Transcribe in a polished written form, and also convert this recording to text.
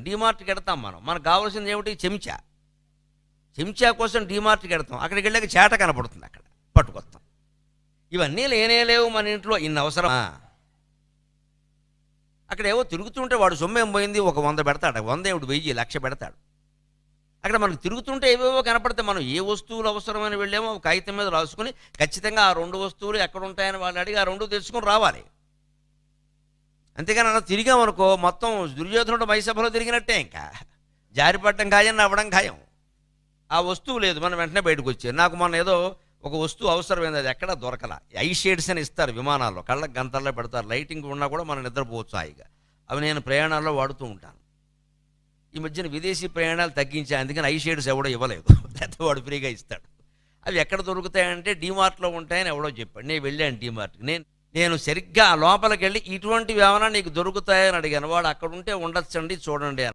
డీమార్ట్కి వెడతాం మనకు కావాల్సింది ఏమిటి? చెంచా కోసం డీమార్ట్కి వెడతాం. అక్కడికి వెళ్ళాక చేట కనపడుతుంది, అక్కడ పట్టుకొస్తాం. ఇవన్నీ లేనే లేవు మన ఇంట్లో, ఇన్ని అవసరమా? అక్కడ ఏవో తిరుగుతుంటే వాడు సొమ్మేం పోయింది, ఒక 100 పెడతాడు, 100 ఏమిటి 1000 1,00,000 పెడతాడు. అక్కడ మనకు తిరుగుతుంటే ఏవేవో కనపడితే మనం ఏ వస్తువులు అవసరమని వెళ్ళామో కాగితం మీద రాసుకుని ఖచ్చితంగా ఆ 2 వస్తువులు ఎక్కడ ఉంటాయని వాళ్ళు అడిగి ఆ 2 తెచ్చుకొని రావాలి. అంతేగాని అలా తిరిగామనుకో మొత్తం దుర్యోధనుడు మైసభలో తిరిగినట్టే, ఇంకా జారిపడటం ఖాయం, నవ్వడం ఖాయం. ఆ వస్తువు లేదు, మనం వెంటనే బయటకు వచ్చారు. నాకు మొన్న ఏదో ఒక వస్తువు అవసరమైంది, అది ఎక్కడ దొరకల. ఐ షేడ్స్ అని ఇస్తారు విమానాల్లో, కళ్ళకి గంతల్లో పెడతారు, లైటింగ్ ఉన్నా కూడా మనం నిద్రపోవచ్చు హాయిగా. అవి నేను ప్రయాణాల్లో వాడుతూ ఉంటాను. ఈ మధ్యన విదేశీ ప్రయాణాలు తగ్గించా, అందుకని ఐ షేడ్స్ ఎవడో ఇవ్వలేదు, లేకపోతే వాడు ఫ్రీగా ఇస్తాడు. అవి ఎక్కడ దొరుకుతాయంటే డీమార్ట్లో ఉంటాయని ఎవడో చెప్పాడు. నేను వెళ్ళాను డీమార్ట్కి. నేను సరిగ్గా లోపలికి వెళ్ళి ఇటువంటివి ఏమైనా నీకు దొరుకుతాయని అడిగాను. వాడు అక్కడ ఉంటే ఉండొచ్చండి చూడండి.